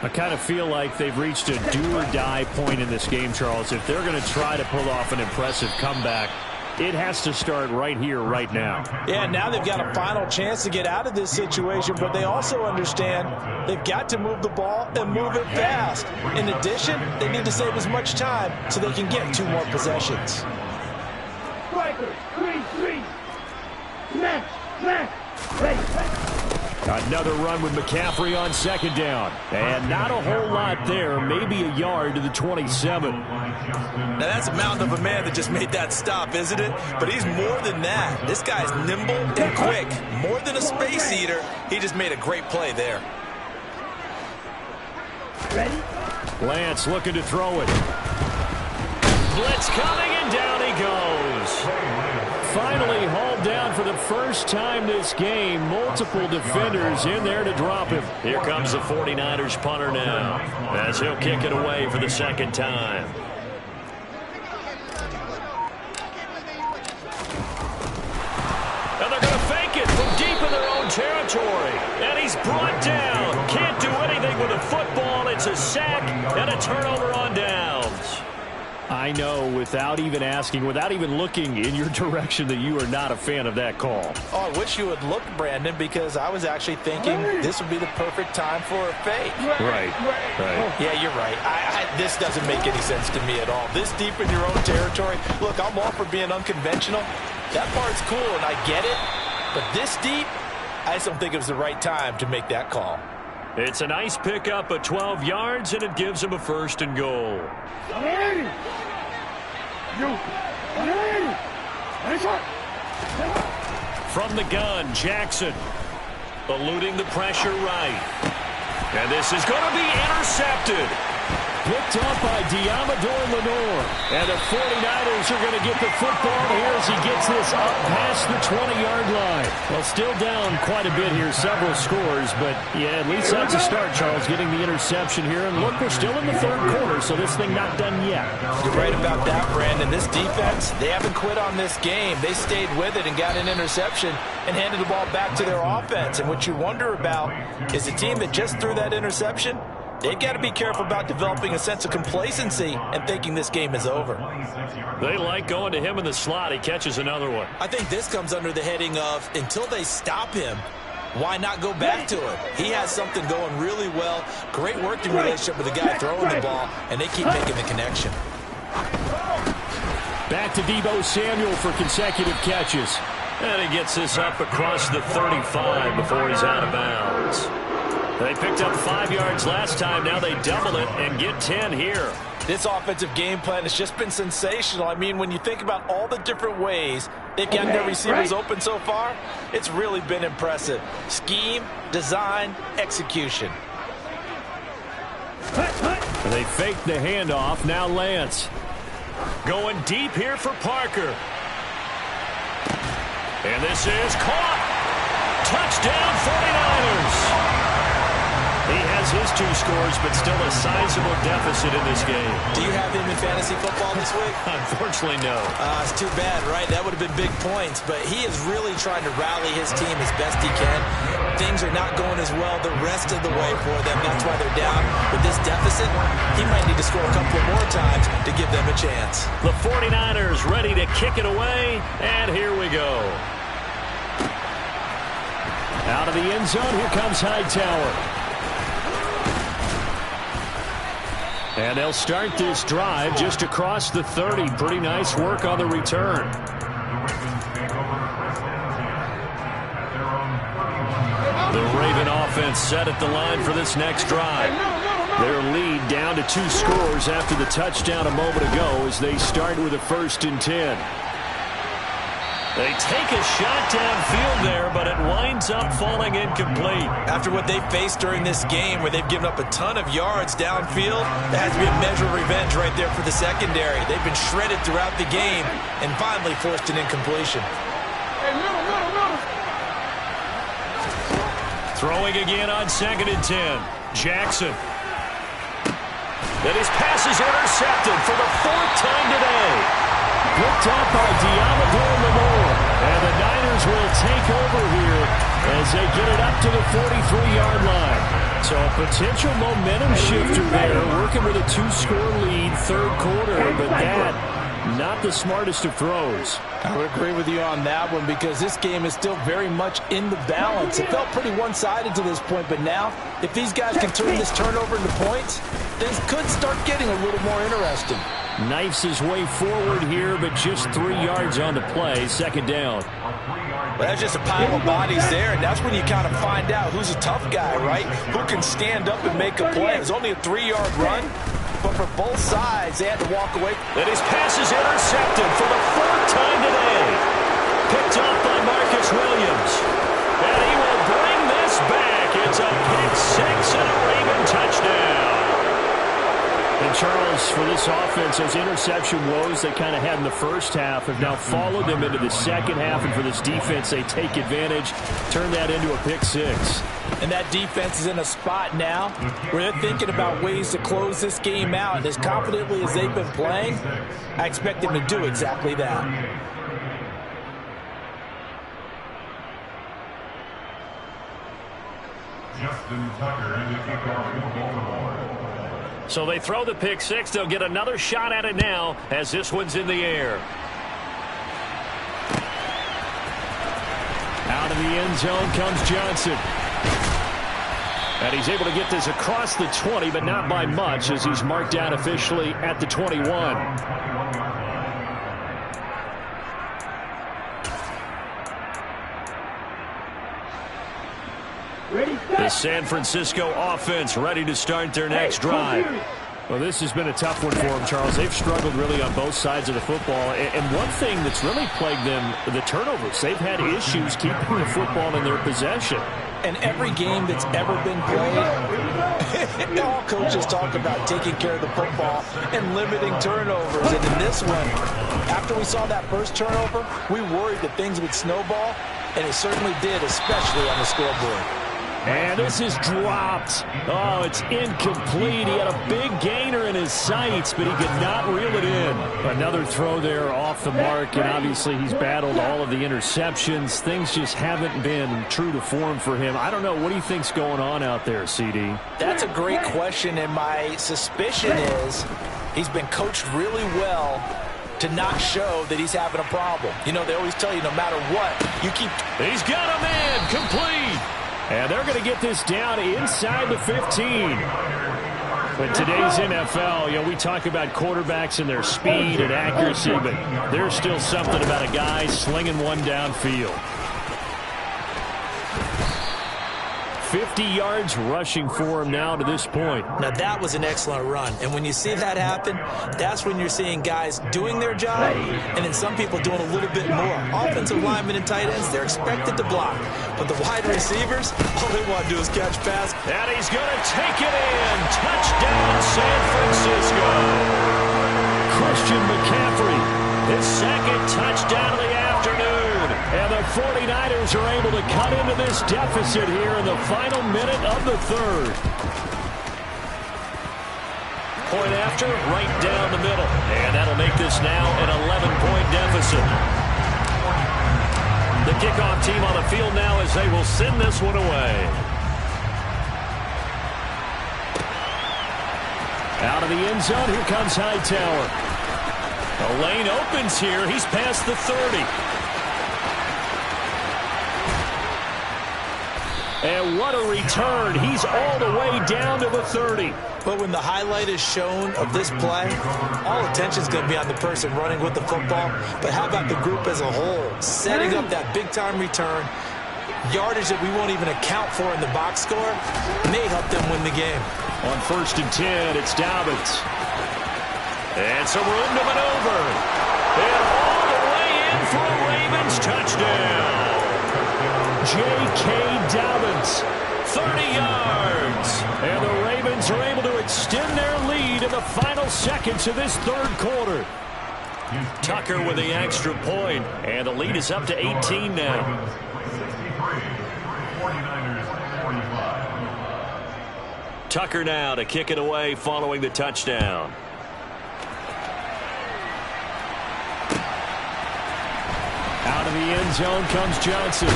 I kind of feel like they've reached a do-or-die point in this game, Charles. If they're going to try to pull off an impressive comeback, it has to start right here, right now. Yeah, now they've got a final chance to get out of this situation, but they also understand they've got to move the ball and move it fast. In addition, they need to save as much time so they can get 2 more possessions. Striker, 3-3. Smash, smash. Ready. Another run with McCaffrey on second down. And not a whole lot there, maybe a yard to the 27. Now that's a mountain of a man that just made that stop, isn't it? But he's more than that. This guy's nimble and quick. More than a space eater, he just made a great play there. Ready? Lance looking to throw it. Blitz coming, and down he goes. Finally hauled down for the first time this game. Multiple defenders in there to drop him. Here comes the 49ers punter now, as he'll kick it away for the second time. And they're going to fake it from deep in their own territory. And he's brought down. Can't do anything with a football. It's a sack and a turnover on downs. I know, without even asking, without even looking in your direction, that you are not a fan of that call. Oh, I wish you would look, Brandon, because I was actually thinking this would be the perfect time for a fake. Right. Yeah, you're right. This doesn't make any sense to me at all. This deep in your own territory. Look, I'm all for being unconventional. That part's cool, and I get it. But this deep, I just don't think it was the right time to make that call. It's a nice pickup of 12 yards, and it gives him a 1st and goal. From the gun, Jackson eluding the pressure right. And this is going to be intercepted. Picked up by Diamador Lenore. And the 49ers are going to get the football here as he gets this up past the 20-yard line. Well, still down quite a bit here, several scores, but yeah, at least that's a start, Charles, getting the interception here. And look, we're still in the 3rd quarter, so this thing not done yet. You're right about that, Brandon. This defense, they haven't quit on this game. They stayed with it and got an interception and handed the ball back to their offense. And what you wonder about is a team that just threw that interception, they've got to be careful about developing a sense of complacency and thinking this game is over. They like going to him in the slot. He catches another one. I think this comes under the heading of, until they stop him, why not go back to him? He has something going really well. Great working relationship with the guy throwing the ball, and they keep making the connection. Back to Deebo Samuel for consecutive catches. And he gets this up across the 35 before he's out of bounds. They picked up 5 yards last time. Now they double it and get 10 here. This offensive game plan has just been sensational. I mean, when you think about all the different ways they've gotten their receivers open so far, it's really been impressive. Scheme, design, execution. They fake the handoff. Now Lance. Going deep here for Parker. And this is caught. Touchdown 49ers. He has his 2 scores, but still a sizable deficit in this game. Do you have him in fantasy football this week? Unfortunately, no. It's too bad, right? That would have been big points, but he is really trying to rally his team as best he can. Things are not going as well the rest of the way for them. That's why they're down. With this deficit, he might need to score a couple more times to give them a chance. The 49ers ready to kick it away, and here we go. Out of the end zone, here comes Hightower. And they'll start this drive just across the 30. Pretty nice work on the return. The Raven offense set at the line for this next drive. Their lead down to 2 scores after the touchdown a moment ago as they start with a 1st and 10. They take a shot downfield there, but it winds up falling incomplete. After what they faced during this game where they've given up a ton of yards downfield, that has to be a measure of revenge right there for the secondary. They've been shredded throughout the game and finally forced an incompletion. Throwing again on 2nd and 10. Jackson And his pass is intercepted for the 4th time today. Picked up by Diamador Lamore. And the Niners will take over here as they get it up to the 43-yard line. So a potential momentum shifter there, working with a 2-score lead, 3rd quarter, but that, not the smartest of throws. I would agree with you on that one because this game is still very much in the balance. It felt pretty one-sided to this point, but now, if these guys can turn this turnover into points, things could start getting a little more interesting. Knifes his way forward here, but just 3 yards on the play. 2nd down. Well, that's just a pile of bodies there, and that's when you kind of find out who's a tough guy, right? Who can stand up and make a play. It was only a 3-yard run, but for both sides, they had to walk away. And his pass is intercepted for the 4th time today. Picked off by Marcus Williams. And he will bring this back. It's a pick 6 and a Raven touchdown. And Charles, for this offense, those interception woes they kind of had in the first half have now followed them into the second half. And for this defense, they take advantage, turn that into a pick 6. And that defense is in a spot now where they're thinking about ways to close this game out. And as confidently as they've been playing, I expect them to do exactly that. Justin Tucker in the kickoff for Baltimore. So they throw the pick 6. They'll get another shot at it now as this one's in the air. Out of the end zone comes Johnson. And he's able to get this across the 20, but not by much as he's marked down officially at the 21. The San Francisco offense ready to start their next drive. Well, this has been a tough one for them, Charles. They've struggled really on both sides of the football. And one thing that's really plagued them, the turnovers. They've had issues keeping the football in their possession. And every game that's ever been played, all coaches talk about taking care of the football and limiting turnovers. And in this one, after we saw that first turnover, we worried that things would snowball, and it certainly did, especially on the scoreboard. And this is dropped. Oh, it's incomplete. He had a big gainer in his sights, but he could not reel it in. Another throw there off the mark, and obviously he's battled all of the interceptions. Things just haven't been true to form for him. I don't know. What do you think's going on out there, CD? That's a great question, and my suspicion is he's been coached really well to not show that he's having a problem. You know, they always tell you no matter what, you keep... He's got a man complete. And they're going to get this down inside the 15. But today's NFL, you know, we talk about quarterbacks and their speed and accuracy, but there's still something about a guy slinging one downfield. 50 yards rushing for him now to this point. Now, that was an excellent run. And when you see that happen, that's when you're seeing guys doing their job and then some people doing a little bit more. Offensive linemen and tight ends, they're expected to block. But the wide receivers, all they want to do is catch pass. And he's going to take it in. Touchdown, San Francisco. Christian McCaffrey, his 2nd touchdown of the afternoon. And the 49ers are able to cut into this deficit here in the final minute of the 3rd. Point after, right down the middle. And that'll make this now an 11-point deficit. The kickoff team on the field now as they will send this one away. Out of the end zone, here comes Hightower. The lane opens here. He's past the 30. And what a return. He's all the way down to the 30. But when the highlight is shown of this play, all attention is going to be on the person running with the football. But how about the group as a whole? Setting up that big-time return, yardage that we won't even account for in the box score, may help them win the game. On 1st and 10, it's Dobbins. And some room to maneuver. And all the way in for a Ravens touchdown. J.K. Dobbins, 30 yards. And the Ravens are able to extend their lead in the final seconds of this 3rd quarter. Tucker with the extra point, and the lead is up to 18 now. 49ers 45. Tucker now to kick it away following the touchdown. Out of the end zone comes Johnson.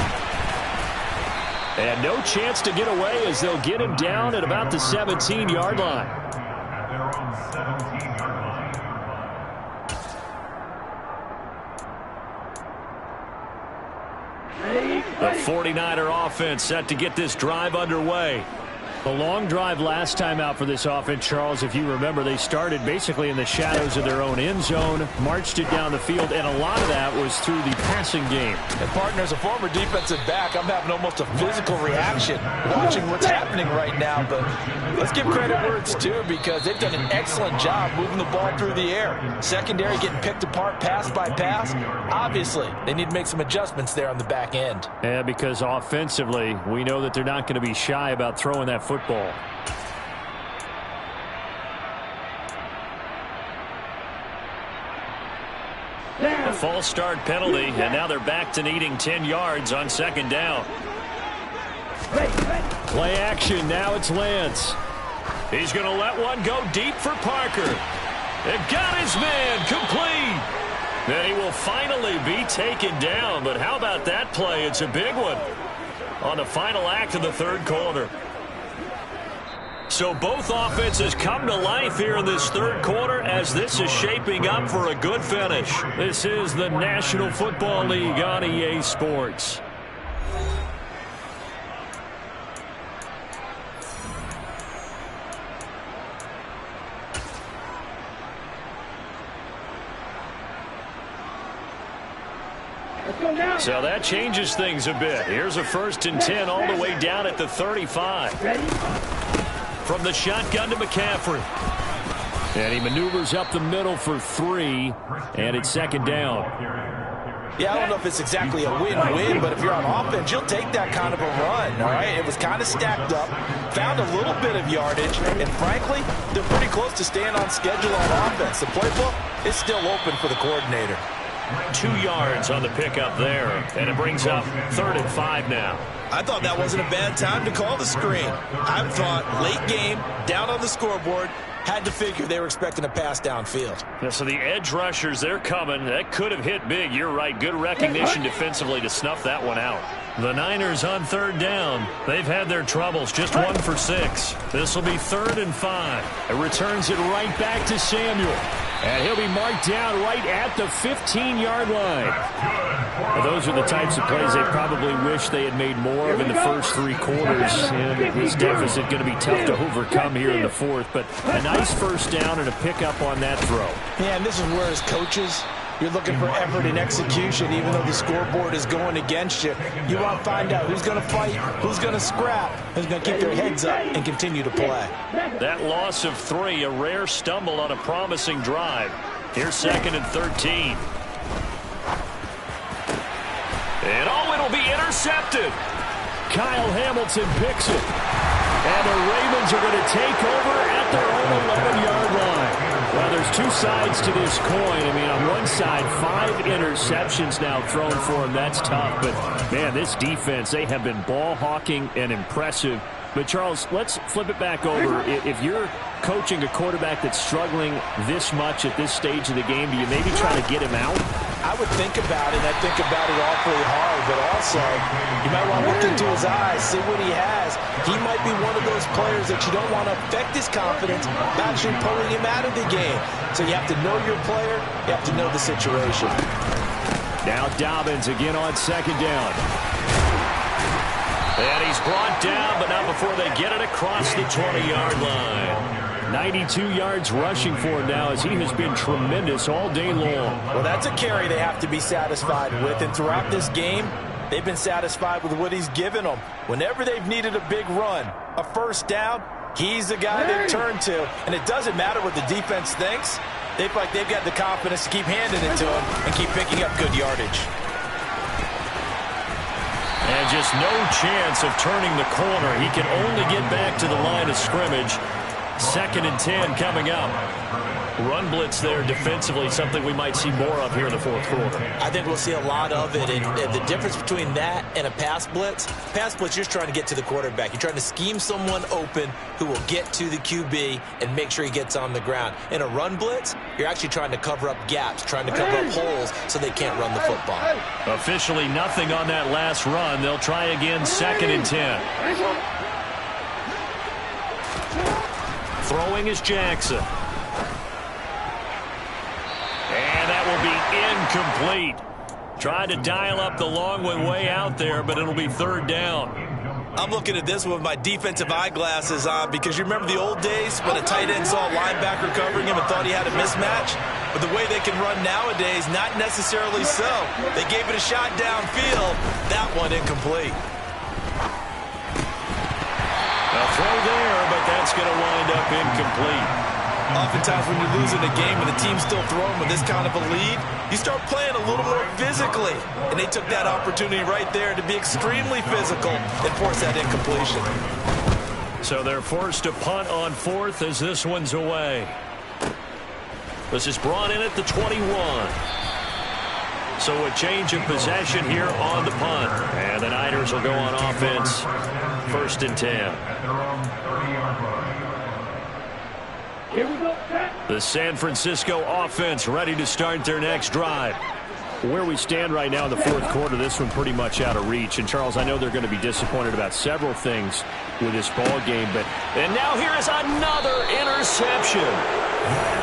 And no chance to get away as they'll get him down at about the 17-yard line. At their own 17-yard line. The 49er offense set to get this drive underway. The long drive last time out for this offense, Charles, if you remember, they started basically in the shadows of their own end zone, marched it down the field, and a lot of that was through the passing game. And partner, as a former defensive back, I'm having almost a physical reaction watching what's happening right now. But let's give credit where it's due, because they've done an excellent job moving the ball through the air. Secondary getting picked apart pass by pass. Obviously, they need to make some adjustments there on the back end. Yeah, because offensively, we know that they're not going to be shy about throwing that football. A false start penalty, and now they're back to needing 10 yards on second down. Play action, now it's Lance. He's going to let one go deep for Parker. And got his man complete. Then he will finally be taken down, but how about that play? It's a big one on the final act of the third quarter. So both offenses come to life here in this third quarter as this is shaping up for a good finish. This is the National Football League on EA Sports. So that changes things a bit. Here's a 1st and 10 all the way down at the 35. From the shotgun to McCaffrey. And he maneuvers up the middle for 3, and it's second down. Yeah, I don't know if it's exactly a win-win, but if you're on offense, you'll take that kind of a run, all right? It was kind of stacked up, found a little bit of yardage, and frankly, they're pretty close to staying on schedule on offense. The playbook is still open for the coordinator. 2 yards on the pickup there, and it brings up 3rd and 5 now. I thought that wasn't a bad time to call the screen. I thought late game, down on the scoreboard, had to figure they were expecting a pass downfield. Yeah, so the edge rushers, they're coming. That could have hit big. You're right. Good recognition defensively to snuff that one out. The Niners on 3rd down. They've had their troubles. Just 1 for 6. This will be 3rd and 5. It returns it right back to Samuel. And he'll be marked down right at the 15-yard line. Well, those are the types of plays they probably wish they had made more of in the first 3 quarters. And this deficit going to be tough to overcome here in the 4th. But a nice first down and a pickup on that throw. Yeah, and this is where as coaches, you're looking for effort and execution, even though the scoreboard is going against you. You want to find out who's going to fight, who's going to scrap, who's going to keep their heads up and continue to play. That loss of 3, a rare stumble on a promising drive. Here's 2nd and 13. And it'll be intercepted. Kyle Hamilton picks it. And the Ravens are going to take over at their own 11-yard line. Well, there's 2 sides to this coin. I mean, on one side, 5 interceptions now thrown for him. That's tough. But, man, this defense, they have been ball hawking and impressive. But, Charles, let's flip it back over. If you're coaching a quarterback that's struggling this much at this stage of the game, do you maybe try to get him out? I would think about it. I think about it awfully hard, but also you might want to look into his eyes, see what he has. He might be one of those players that you don't want to affect his confidence by actually pulling him out of the game. So you have to know your player. You have to know the situation. Now Dobbins again on 2nd down. And he's brought down, but not before they get it across the 20-yard line. 92 yards rushing for him now as he has been tremendous all day long. Well, that's a carry they have to be satisfied with. And throughout this game, they've been satisfied with what he's given them. Whenever they've needed a big run, a first down, he's the guy they turn to. And it doesn't matter what the defense thinks. They feel like they've got the confidence to keep handing it to him and keep picking up good yardage. And just no chance of turning the corner. He can only get back to the line of scrimmage. 2nd and 10 coming up. Run blitz there defensively, something we might see more of here in the fourth quarter. I think we'll see a lot of it, and the difference between that and a pass blitz, you're just trying to get to the quarterback. You're trying to scheme someone open who will get to the QB and make sure he gets on the ground. In a run blitz, you're actually trying to cover up gaps, trying to cover up holes so they can't run the football. Officially nothing on that last run. They'll try again, 2nd and 10. Throwing is Jackson. And that will be incomplete. Tried to dial up the long one way out there, but it'll be 3rd down. I'm looking at this with my defensive eyeglasses on because you remember the old days when a tight end saw a linebacker covering him and thought he had a mismatch? But the way they can run nowadays, not necessarily so. They gave it a shot downfield. That one incomplete. A throw there, but that's going to wind up incomplete. Oftentimes when you're losing a game and the team's still throwing with this kind of a lead, you start playing a little more physically. And they took that opportunity right there to be extremely physical and force that incompletion. So they're forced to punt on 4th as this one's away. This is brought in at the 21. So a change of possession here on the punt. And the Niners will go on offense, 1st and 10. Here we go, Pat. The San Francisco offense ready to start their next drive. Where we stand right now in the fourth quarter, this one pretty much out of reach. And, Charles, I know they're going to be disappointed about several things with this ball game. And now here is another interception.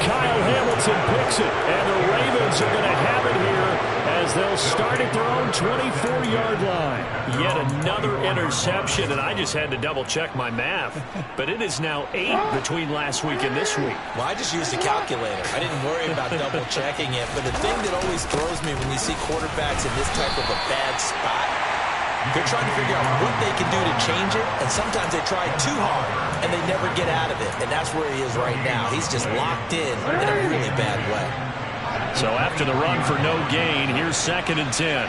Kyle Hamilton picks it, and the Ravens are going to have it here as they'll start at their own 24-yard line. Yet another interception, and I just had to double-check my math. But it is now 8 between last week and this week. Well, I just used a calculator. I didn't worry about double-checking it. But the thing that always throws me when you see quarterbacks in this type of a bad spot, they're trying to figure out what they can do to change it, and sometimes they try too hard, and they never get out of it. And that's where he is right now. He's just locked in a really bad way. So after the run for no gain, here's 2nd and 10.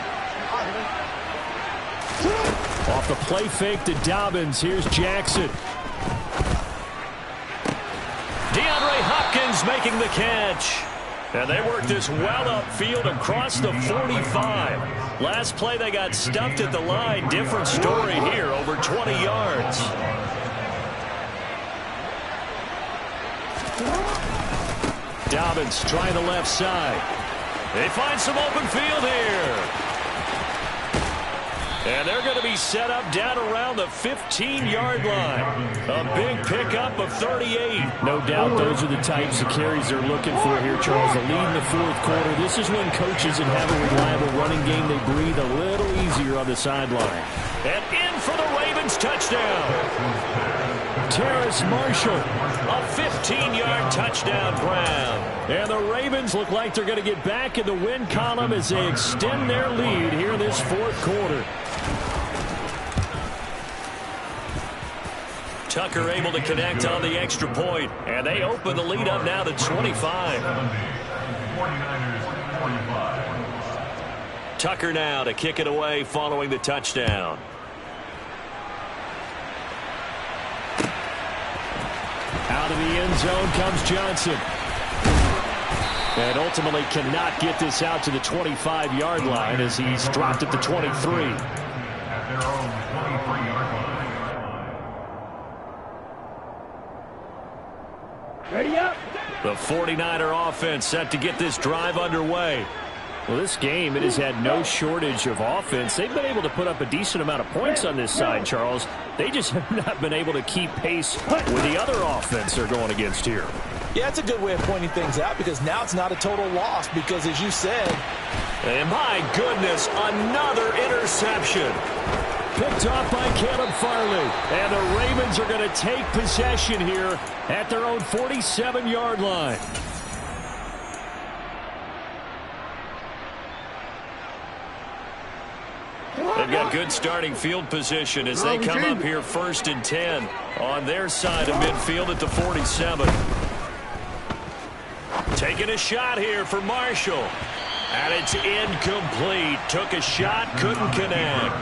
Off the play fake to Dobbins, here's Jackson. DeAndre Hopkins making the catch. And they worked this well upfield across the 45. Last play they got stuffed at the line. Different story here, over 20 yards. Dobbins trying the left side. They find some open field here. And they're going to be set up down around the 15-yard line. A big pickup of 38. No doubt those are the types of carries they're looking for here, Charles. The lead in the fourth quarter. This is when coaches that have a reliable running game, they breathe a little easier on the sideline. And in for the Ravens touchdown. Terrace Marshall. A 15-yard touchdown grab. And the Ravens look like they're going to get back in the win column as they extend their lead here in this fourth quarter. Tucker able to connect on the extra point, and they open the lead up now to 25. Tucker now to kick it away following the touchdown. Out of the end zone comes Johnson. And ultimately cannot get this out to the 25-yard line as he's dropped at the 23. Ready up. The 49er offense set to get this drive underway. Well, this game, it has had no shortage of offense. They've been able to put up a decent amount of points on this side, Charles. They just have not been able to keep pace with the other offense they're going against here. Yeah, it's a good way of pointing things out because now it's not a total loss because, as you said, and my goodness, another interception. Picked off by Caleb Farley. And the Ravens are going to take possession here at their own 47-yard line. They've got good starting field position as they come up here 1st and 10 on their side of midfield at the 47. Taking a shot here for Marshall. And it's incomplete. Took a shot, couldn't connect.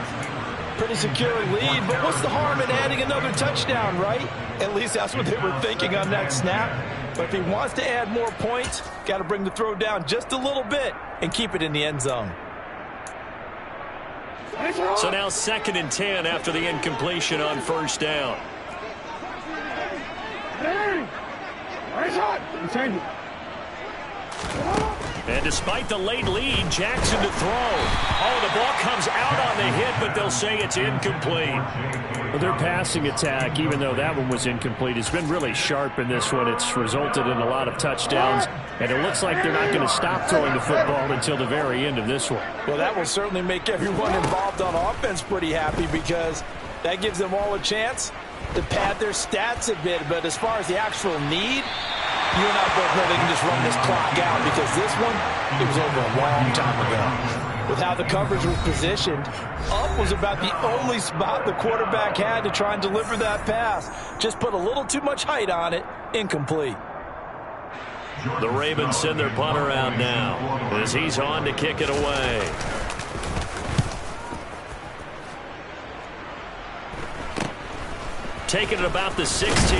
pretty secure lead, but what's the harm in adding another touchdown, right? At least that's what they were thinking on that snap. But if he wants to add more points, got to bring the throw down just a little bit and keep it in the end zone. So now 2nd and 10 after the incompletion on 1st down. And despite the late lead, Jackson to throw. Oh, the ball comes out on the hit, but they'll say it's incomplete. Well, their passing attack, even though that one was incomplete, has been really sharp in this one. It's resulted in a lot of touchdowns, and it looks like they're not going to stop throwing the football until the very end of this one. Well, that will certainly make everyone involved on offense pretty happy because that gives them all a chance to pad their stats a bit. But as far as the actual need, you and I both know they can just run this clock out because this one, it was over a long time ago. With how the coverage was positioned, up was about the only spot the quarterback had to try and deliver that pass. Just put a little too much height on it, incomplete. The Ravens send their punter out now as he's on to kick it away. Taking it about the 16.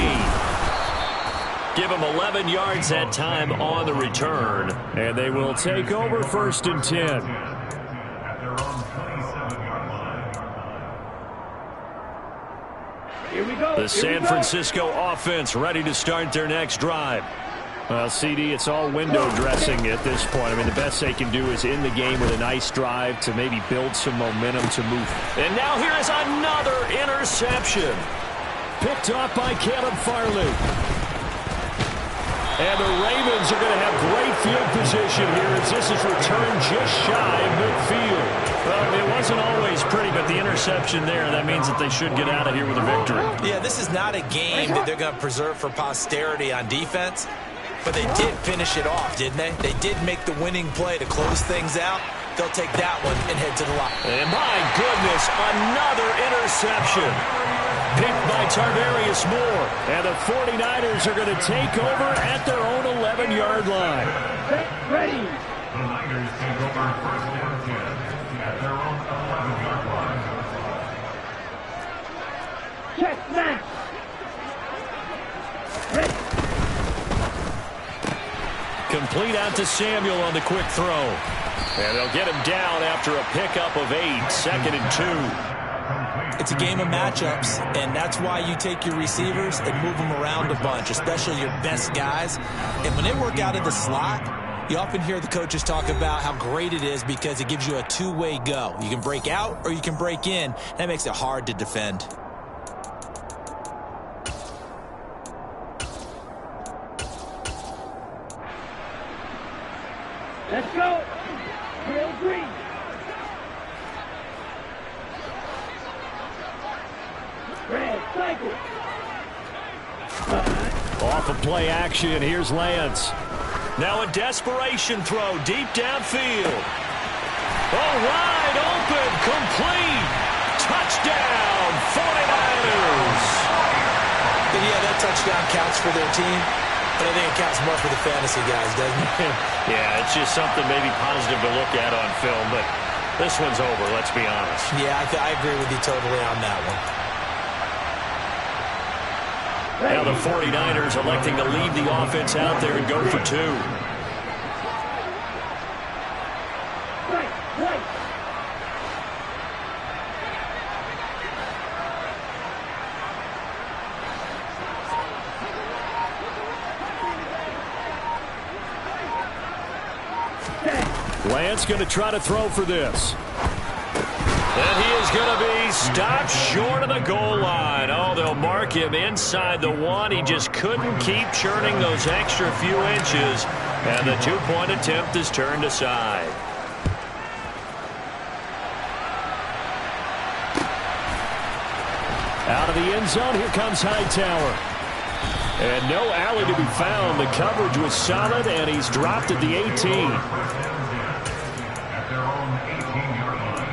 Give him 11 yards that time on the return. And they will take over 1st and 10. At their own 27-yard line. Here we go. The San Francisco offense ready to start their next drive. Well, CD, it's all window dressing at this point. I mean, the best they can do is in the game with a nice drive to maybe build some momentum to move. And now here is another interception. Picked off by Caleb Farley. And the Ravens are going to have great field position here as this is returned just shy of midfield. Well, it wasn't always pretty, but the interception there, that means that they should get out of here with a victory. Yeah, this is not a game that they're going to preserve for posterity on defense, but they did finish it off, didn't they? They did make the winning play to close things out. They'll take that one and head to the line. And my goodness, another interception. Picked by Tarvarius Moore. And the 49ers are going to take over at their own 11-yard line. Set, ready. The Niners take over 1st and 10 at their own 11-yard line. Check, snap. Ready. Complete out to Samuel on the quick throw. And they'll get him down after a pickup of 8, 2nd and 2. It's a game of matchups, and that's why you take your receivers and move them around a bunch, especially your best guys. And when they work out of the slot, you often hear the coaches talk about how great it is because it gives you a two-way go. You can break out or you can break in. That makes it hard to defend. Let's go. Real green. Red, cycle. Off of play action, here's Lance. Now a desperation throw deep downfield. Oh, wide open, complete. Touchdown, 49ers. Yeah, that touchdown counts for their team, but I think it counts more for the fantasy guys, doesn't it? Yeah, it's just something maybe positive to look at on film, but this one's over, let's be honest. Yeah, I agree with you totally on that one. Now the 49ers electing to leave the offense out there and go for 2. Right, right. Lance going to try to throw for this. And he is going to be stopped short of the goal line. Oh, they'll mark him inside the 1. He just couldn't keep churning those extra few inches. And the 2-point attempt is turned aside. Out of the end zone, here comes Hightower. And no alley to be found. The coverage was solid, and he's dropped at the 18. At their own 18-yard line.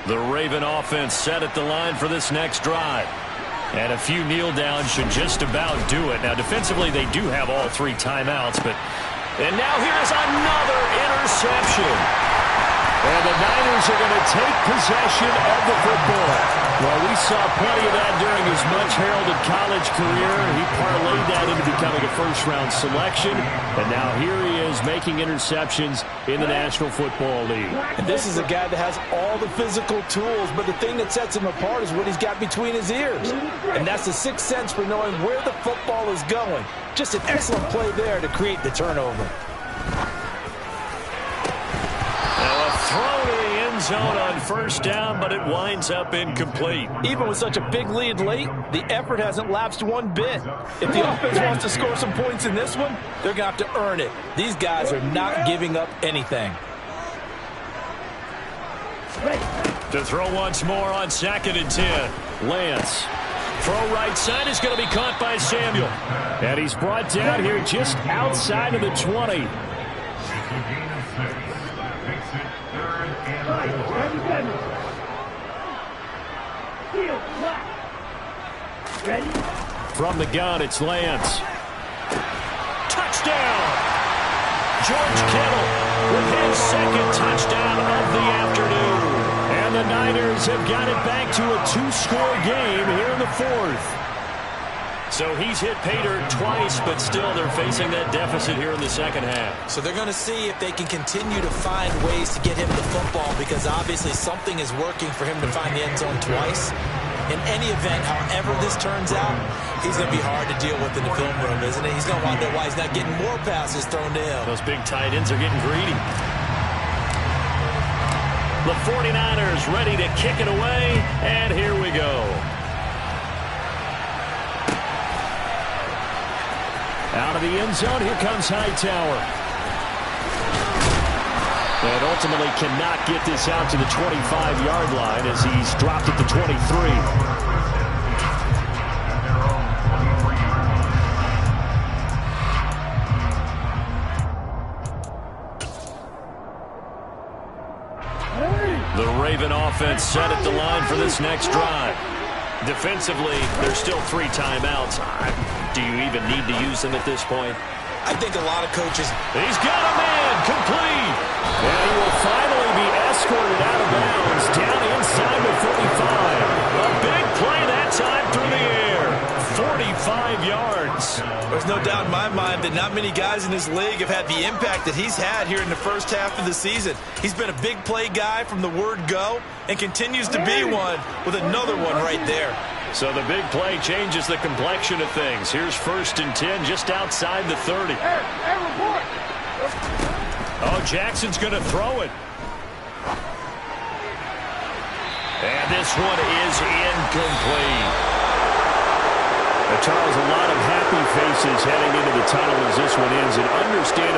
The Raven offense set at the line for this next drive. And a few kneel downs should just about do it. Now, defensively, they do have all 3 timeouts, but... And now here's another interception. And the Niners are going to take possession of the football. Well, we saw plenty of that during his much-heralded college career. He parlayed that into becoming a first-round selection, and now here he is making interceptions in the National Football League. And this is a guy that has all the physical tools, but the thing that sets him apart is what he's got between his ears. And that's the sixth sense for knowing where the football is going. Just an excellent play there to create the turnover. Now a throw to the end zone on first down, but it winds up incomplete. Even with such a big lead late, the effort hasn't lapsed one bit. If the offense wants to score some points in this one, they're going to have to earn it. These guys are not giving up anything. To throw once more on 2nd and 10. Lance. Throw right side is going to be caught by Samuel. And he's brought down here just outside of the 20. Ready? From the gun, it's Lance. Touchdown! George Kittle with his second touchdown of the afternoon. And the Niners have got it back to a 2-score game here in the 4th. So he's hit Pater twice, but still they're facing that deficit here in the second half. So they're going to see if they can continue to find ways to get him the football, because obviously something is working for him to find the end zone twice. In any event, however this turns out, he's going to be hard to deal with in the film room, isn't it? He's going to want to know why he's not getting more passes thrown to him. Those big tight ends are getting greedy. The 49ers ready to kick it away, and here we go. Out of the end zone, here comes Hightower. And ultimately cannot get this out to the 25-yard line as he's dropped at the 23. The Raven offense set at the line for this next drive. Defensively, there's still 3 timeouts. Do you even need to use them at this point? I think a lot of coaches... He's got a man complete. And he will finally be escorted out of bounds down inside the 45. A big play that time through the air. 45 yards. There's no doubt in my mind that not many guys in this league have had the impact that he's had here in the first half of the season. He's been a big play guy from the word go and continues to be one with another one right there. So the big play changes the complexion of things. Here's 1st and 10 just outside the 30. Oh, Jackson's going to throw it. And this one is incomplete. Charles, a lot of happy faces heading into the tunnel as this one ends, and understandably